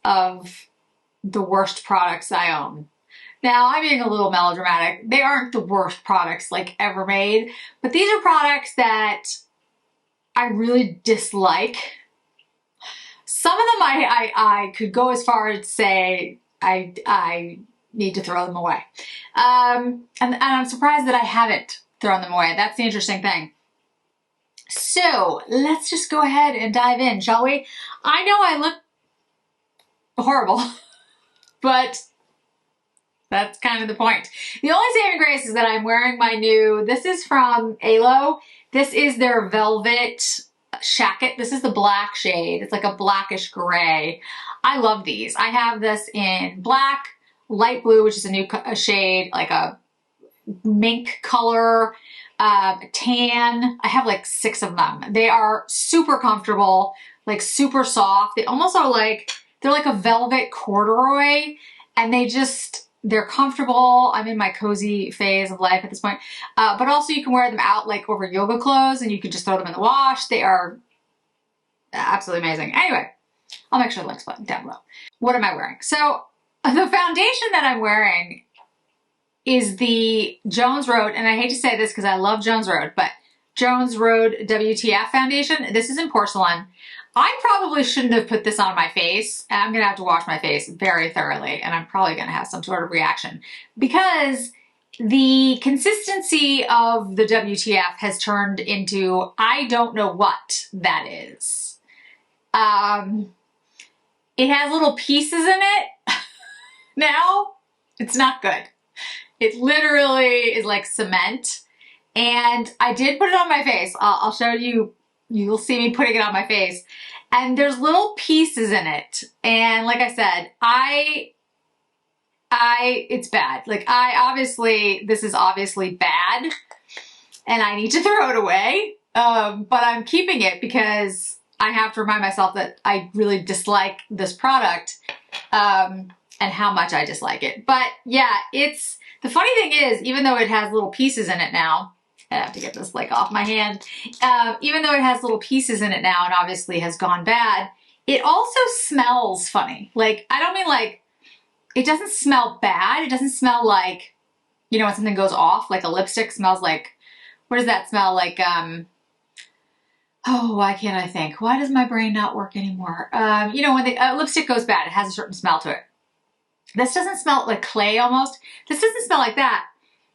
of the worst products I own. Now, I'm being a little melodramatic. They aren't the worst products like ever made, but these are products that I really dislike. Some of them I could go as far as to say I need to throw them away. And I'm surprised that I haven't thrown them away. That's the interesting thing. So let's just go ahead and dive in, shall we? I know I look horrible, but that's kind of the point. The only saving grace is that I'm wearing my new, this is from Alo. This is their Velvet Shacket. This is the black shade. It's like a blackish gray. I love these. I have this in black, light blue, which is a new shade, like a mink color, tan. I have like 6 of them. They are super comfortable, like super soft. They almost are like, they're like a velvet corduroy, and they're comfortable. I'm in my cozy phase of life at this point. But also you can wear them out like over yoga clothes, and you can just throw them in the wash. They are absolutely amazing. Anyway, I'll make sure the link's down below. What am I wearing? So the foundation that I'm wearing is the Jones Road, and I hate to say this because I love Jones Road, but Jones Road WTF foundation. This is in porcelain. I probably shouldn't have put this on my face. I'm gonna have to wash my face very thoroughly, and I'm probably gonna have some sort of reaction because the consistency of the WTF has turned into, I don't know what that is. It has little pieces in it. Now, it's not good. It literally is like cement. And I did put it on my face. I'll show you, you'll see me putting it on my face. And there's little pieces in it. And like I said, it's bad. Like this is obviously bad and I need to throw it away. But I'm keeping it because I have to remind myself that I really dislike this product, and how much I dislike it. But yeah, the funny thing is, even though it has little pieces in it now, I have to get this like off my hand. Even though it has little pieces in it now and obviously has gone bad, it also smells funny. Like, I don't mean like, it doesn't smell bad. It doesn't smell like, you know, when something goes off, like a lipstick smells like, what does that smell like? Oh, why can't I think? Why does my brain not work anymore? You know, when the lipstick goes bad, it has a certain smell to it. This doesn't smell like clay almost. This doesn't smell like that.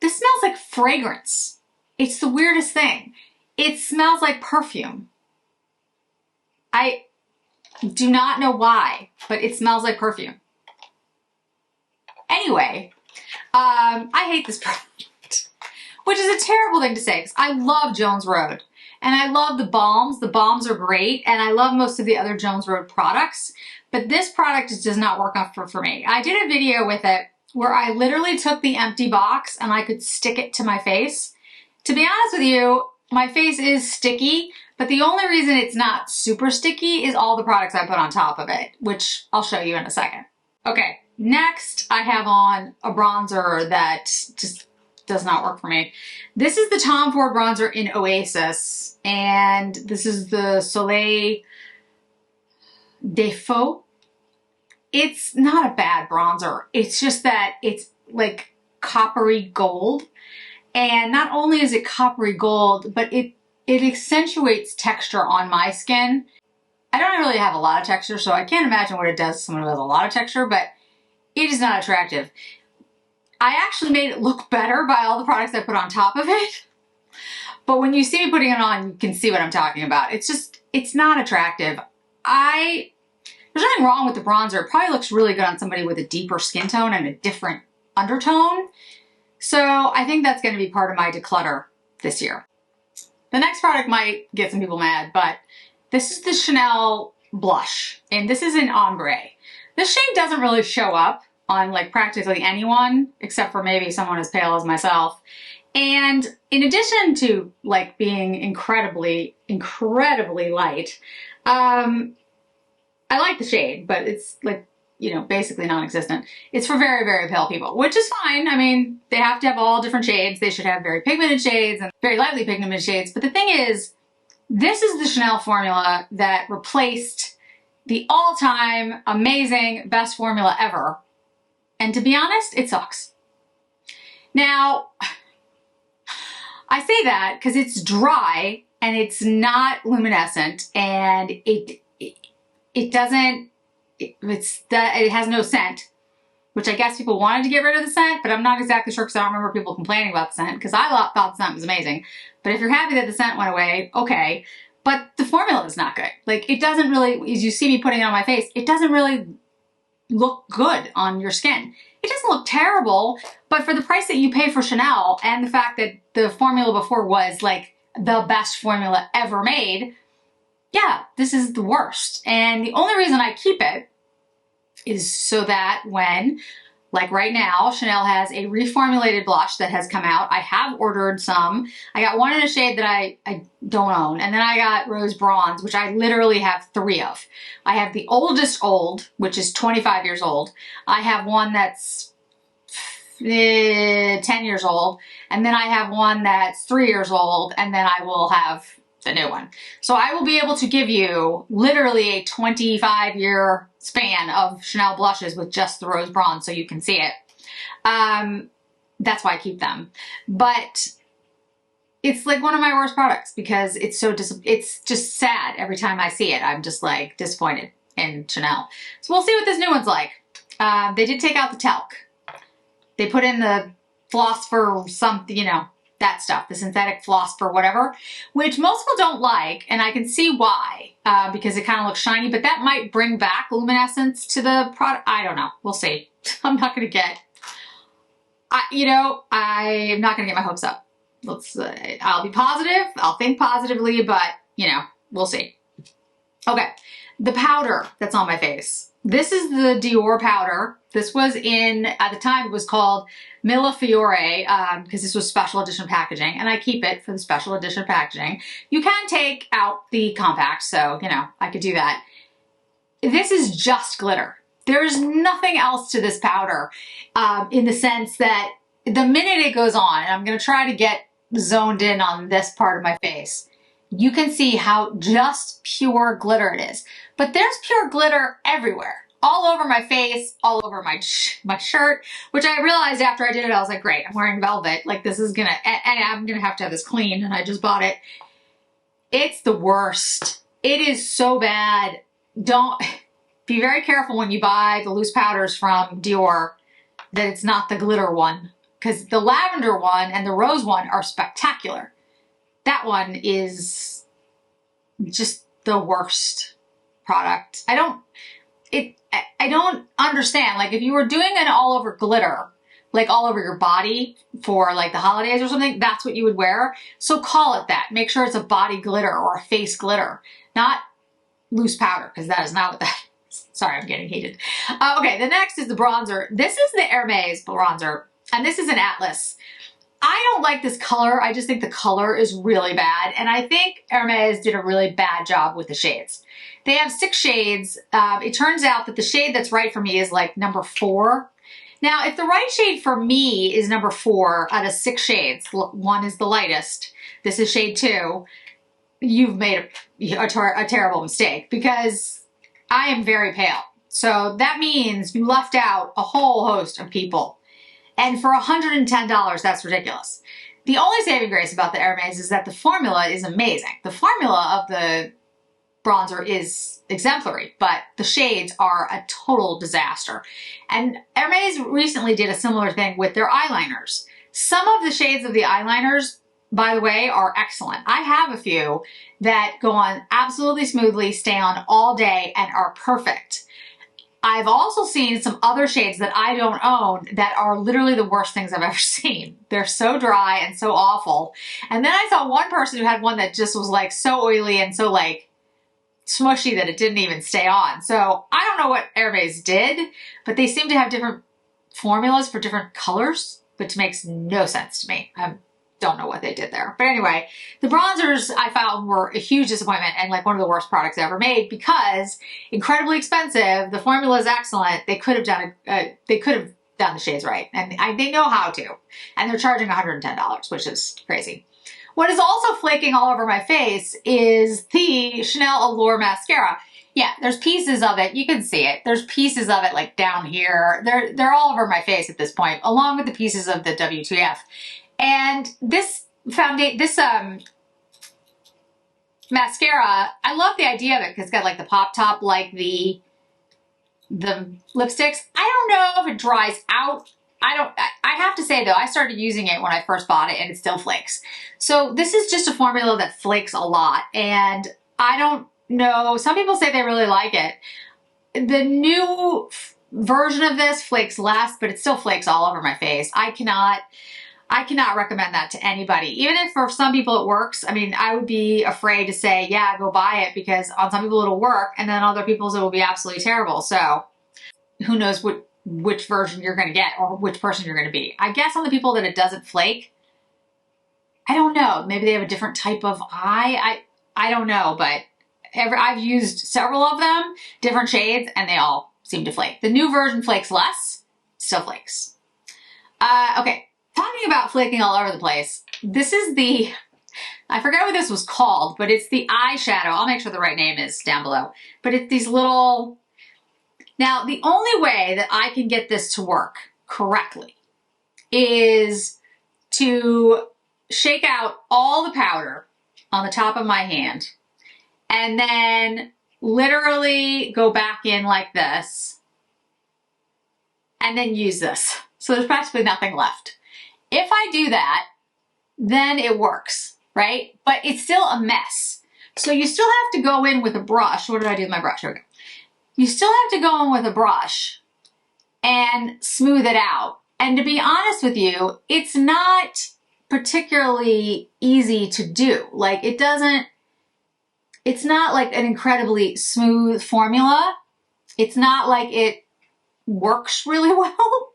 This smells like fragrance. It's the weirdest thing. It smells like perfume. I do not know why, but it smells like perfume. Anyway, I hate this product, which is a terrible thing to say because I love Jones Road and I love the balms. The balms are great and I love most of the other Jones Road products, but this product just does not work out for me. I did a video with it where I literally took the empty box and I could stick it to my face. To be honest with you, my face is sticky, but the only reason it's not super sticky is all the products I put on top of it, which I'll show you in a second. Okay, next I have on a bronzer that just does not work for me. This is the Tom Ford bronzer in Oasis, and this is the Soleil Défaut. It's not a bad bronzer. It's just that it's like coppery gold. And not only is it coppery gold, but it accentuates texture on my skin. I don't really have a lot of texture, so I can't imagine what it does to someone who has a lot of texture, but it is not attractive. I actually made it look better by all the products I put on top of it. But when you see me putting it on, you can see what I'm talking about. It's not attractive. There's nothing wrong with the bronzer. It probably looks really good on somebody with a deeper skin tone and a different undertone. So I think that's going to be part of my declutter this year. The next product might get some people mad, but this is the Chanel blush, and this is in Ombre. This shade doesn't really show up on like practically anyone, except for maybe someone as pale as myself. And in addition to like being incredibly, incredibly light, I like the shade, but it's like, you know, basically non-existent. It's for very, very pale people, which is fine. I mean, they have to have all different shades. They should have very pigmented shades and very lightly pigmented shades. But the thing is, this is the Chanel formula that replaced the all-time amazing best formula ever. And to be honest, it sucks. Now, I say that because it's dry and it's not luminescent, and it has no scent, which I guess people wanted to get rid of the scent, but I'm not exactly sure because I don't remember people complaining about the scent, because I thought the scent was amazing. But if you're happy that the scent went away, okay. But the formula is not good. Like, it doesn't really, as you see me putting it on my face, it doesn't really look good on your skin. It doesn't look terrible, but for the price that you pay for Chanel and the fact that the formula before was like the best formula ever made, yeah, this is the worst. And the only reason I keep it is so that when, like right now, Chanel has a reformulated blush that has come out. I have ordered some. I got one in a shade that I don't own. And then I got Rose Bronze, which I literally have 3 of. I have the oldest old, which is 25 years old. I have one that's 10 years old. And then I have one that's 3 years old. And then I will have the new one. So I will be able to give you literally a 25-year span of Chanel blushes with just the Rose Bronze so you can see it. That's why I keep them. But it's like one of my worst products because it's so it's just sad every time I see it. I'm just like disappointed in Chanel. So we'll see what this new one's like. They did take out the talc. They put in the floss for something, you know, that stuff, the synthetic floss for whatever, which most people don't like, and I can see why, because it kind of looks shiny, but that might bring back luminescence to the product. I don't know. We'll see. I'm not going to get, I'm not going to get my hopes up. I'll be positive. I'll think positively, but, we'll see. Okay. The powder that's on my face. This is the Dior powder. This was at the time it was called Millefiori, because this was special edition packaging, and I keep it for the special edition packaging. You can take out the compact, so, I could do that. This is just glitter. There's nothing else to this powder, in the sense that the minute it goes on, and I'm going to try to get zoned in on this part of my face, you can see how just pure glitter it is. But there's pure glitter everywhere. All over my face, all over my shirt, which I realized after I did it, I was like, great, I'm wearing velvet. Like, this is and I'm gonna have to have this clean, and I just bought it. It's the worst. It is so bad. Be very careful when you buy the loose powders from Dior that it's not the glitter one, because the lavender one and the rose one are spectacular. That one is just the worst product. I don't understand. Like, if you were doing an all over glitter, like all over your body for like the holidays or something, that's what you would wear. So call it that. Make sure it's a body glitter or a face glitter, not loose powder, because that is not what that is. Sorry, I'm getting heated. Okay, the next is the bronzer. This is the Hermes bronzer, and this is an Atlas. I don't like this color. I just think the color is really bad. And I think Hermes did a really bad job with the shades. They have 6 shades. It turns out that the shade that's right for me is like number 4. Now, if the right shade for me is number 4 out of 6 shades, 1 is the lightest, this is shade 2, you've made a terrible mistake, because I am very pale. So that means you left out a whole host of people. And for $110, that's ridiculous. The only saving grace about the Hermes is that the formula is amazing. The formula of the bronzer is exemplary, but the shades are a total disaster. And Hermes recently did a similar thing with their eyeliners. Some of the shades of the eyeliners, by the way, are excellent. I have a few that go on absolutely smoothly, stay on all day, and are perfect. I've also seen some other shades that I don't own that are literally the worst things I've ever seen. They're so dry and so awful. And then I saw one person who had one that just was like so oily and so like smushy that it didn't even stay on. So I don't know what Hermes did, but they seem to have different formulas for different colors, which makes no sense to me. I don't know what they did there. But anyway, the bronzers I found were a huge disappointment and like one of the worst products ever made, because incredibly expensive. The formula is excellent. They could have done the shades right, and they know how to. And they're charging $110, which is crazy. What is also flaking all over my face is the Chanel Allure mascara. Yeah, there's pieces of it. You can see it. There's pieces of it like down here. They're all over my face at this point, along with the pieces of the WTF. And this mascara, I love the idea of it because it's got like the pop top, like the lipsticks. I don't know if it dries out. I have to say though, I started using it when I first bought it and it still flakes. So this is just a formula that flakes a lot, and I don't know. Some people say they really like it. The new version of this flakes less, but it still flakes all over my face. I cannot recommend that to anybody. Even if for some people it works, I mean, I would be afraid to say, yeah, go buy it, because on some people it'll work and then other people's it will be absolutely terrible. So who knows which version you're going to get or which person you're going to be. I guess on the people that it doesn't flake, I don't know. Maybe they have a different type of eye. I don't know, but I've used several of them, different shades, and they all seem to flake. The new version flakes less, still flakes. Okay. Talking about flaking all over the place, this is I forget what this was called, but it's the eyeshadow. I'll make sure the right name is down below. But it's these little, now the only way that I can get this to work correctly is to shake out all the powder on the top of my hand and then literally go back in like this and then use this. So there's practically nothing left. If I do that, then it works, right? But it's still a mess. So you still have to go in with a brush. What did I do with my brush? Here we go. You still have to go in with a brush and smooth it out. And to be honest with you, it's not particularly easy to do. Like it's not like an incredibly smooth formula. It's not like it works really well.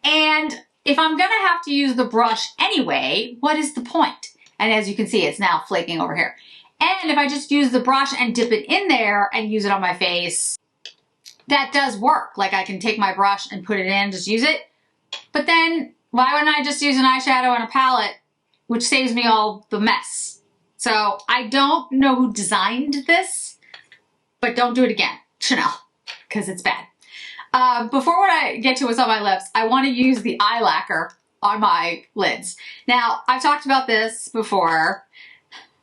And if I'm gonna have to use the brush anyway, what is the point? And as you can see, it's now flaking over here. And if I just use the brush and dip it in there and use it on my face, that does work. Like I can take my brush and put it in, just use it. But then why wouldn't I just use an eyeshadow and a palette, which saves me all the mess? So I don't know who designed this, but don't do it again, Chanel, because it's bad. Before what I get to what's on my lips, I want to use the eye lacquer on my lids. Now, I've talked about this before.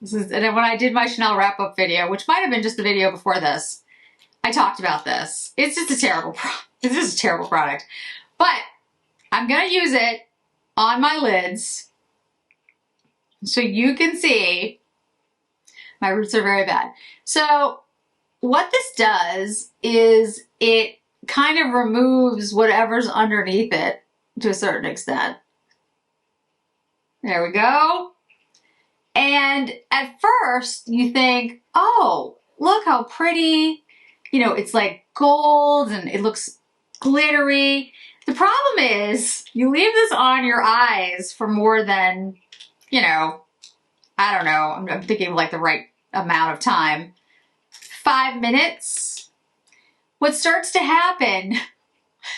And when I did my Chanel wrap-up video, which might have been just the video before this, I talked about this. It's just a terrible product. But I'm going to use it on my lids so you can see my roots are very bad. So what this does is it kind of removes whatever's underneath it to a certain extent. There we go. And at first you think, oh, look how pretty. You know, it's like gold and it looks glittery. The problem is you leave this on your eyes for more than, you know, I don't know. I'm thinking of like the right amount of time. 5 minutes. What starts to happen,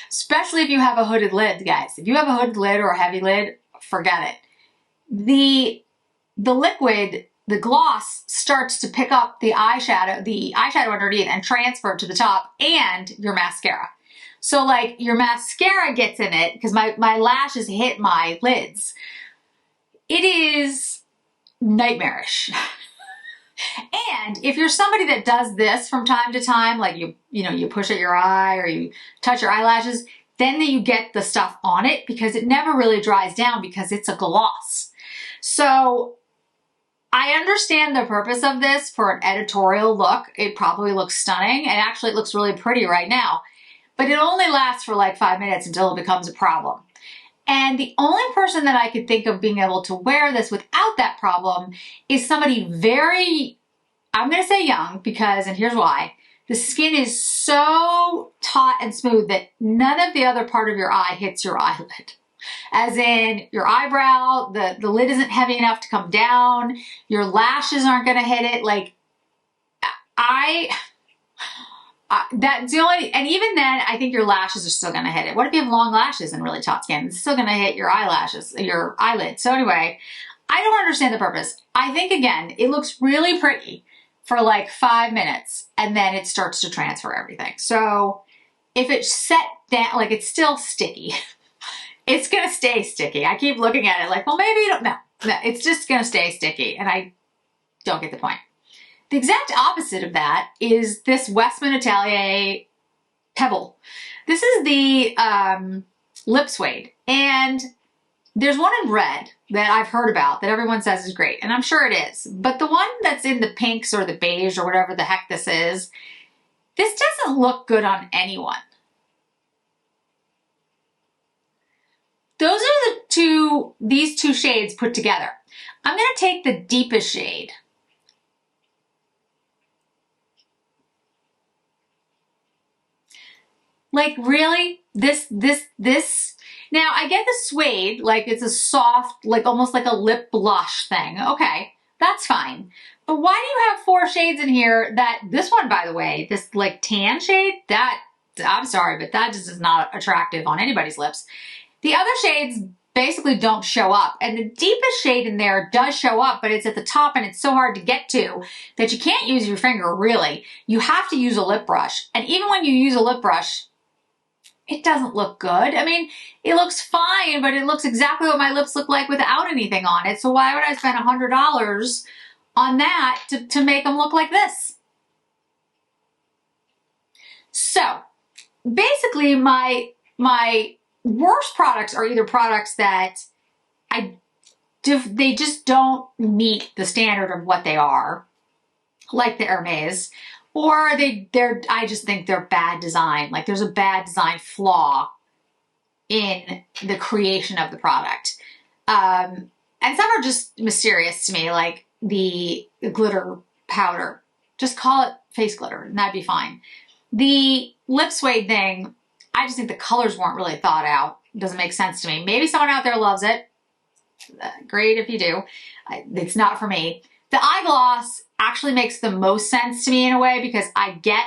especially if you have a hooded lid, guys, if you have a hooded lid or a heavy lid, forget it. The liquid, the gloss starts to pick up the eyeshadow underneath and transfer to the top and your mascara. So like your mascara gets in it because my lashes hit my lids. It is nightmarish. And if you're somebody that does this from time to time, like you push at your eye or you touch your eyelashes, then you get the stuff on it because it never really dries down because it's a gloss. So I understand the purpose of this for an editorial look. It probably looks stunning, and actually it looks really pretty right now, but it only lasts for like 5 minutes until it becomes a problem. And the only person that I could think of being able to wear this without that problem is somebody very, I'm going to say young, because, and here's why, the skin is so taut and smooth that none of the other part of your eye hits your eyelid. As in your eyebrow, the lid isn't heavy enough to come down, your lashes aren't going to hit it. Like, that's the only, and even then, I think your lashes are still going to hit it. What if you have long lashes and really taut skin? It's still going to hit your eyelashes, your eyelid. So anyway, I don't understand the purpose. I think, again, it looks really pretty, for like 5 minutes and then it starts to transfer everything. So if it's set down, like it's still sticky, it's gonna stay sticky. I keep looking at it like, well, maybe, no, it's just gonna stay sticky, and I don't get the point. The exact opposite of that is this Westman Atelier Pebble. This is the lip suede, and there's one in red that I've heard about that everyone says is great, and I'm sure it is. But the one that's in the pinks or the beige or whatever the heck this doesn't look good on anyone. Those are these two shades put together. I'm gonna take the deepest shade. Like, really? This? Now, I get the suede, like it's a soft, like almost like a lip blush thing. Okay, that's fine. But why do you have 4 shades in here this one, by the way, this like tan shade, I'm sorry, but that just is not attractive on anybody's lips. The other shades basically don't show up. And the deepest shade in there does show up, but it's at the top and it's so hard to get to that you can't use your finger, really. You have to use a lip brush. And even when you use a lip brush, it doesn't look good. I mean, it looks fine, but it looks exactly what my lips look like without anything on it. So why would I spend $100 on that to make them look like this? So basically my worst products are either products that they just don't meet the standard of what they are, like the Hermes, or I just think they're bad design. Like there's a bad design flaw in the creation of the product. And some are just mysterious to me, like the glitter powder. Just call it face glitter and that'd be fine. The lip suede thing, I just think the colors weren't really thought out. It doesn't make sense to me. Maybe someone out there loves it. Great if you do. It's not for me. The eyegloss actually makes the most sense to me in a way, because I get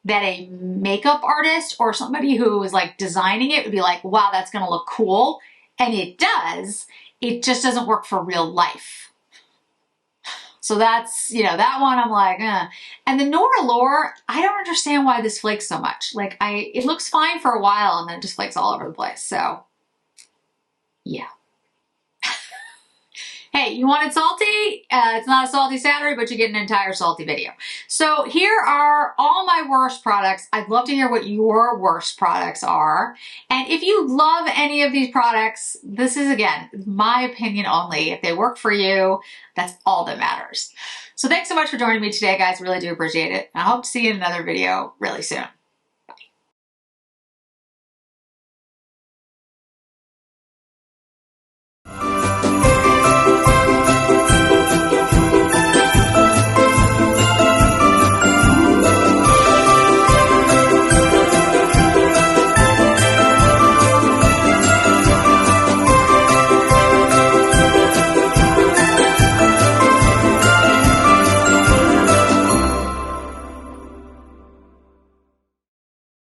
that a makeup artist or somebody who is like designing it would be like, wow, that's gonna look cool. And it does. It just doesn't work for real life. So that's, that one I'm like, eh. And the Nora Lore, I don't understand why this flakes so much. Like it looks fine for a while and then it just flakes all over the place. So yeah. Hey, you want it salty? It's not a salty Saturday, but you get an entire salty video. So here are all my worst products. I'd love to hear what your worst products are. And if you love any of these products, this is, again, my opinion only. If they work for you, that's all that matters. So thanks so much for joining me today, guys. Really do appreciate it. I hope to see you in another video really soon.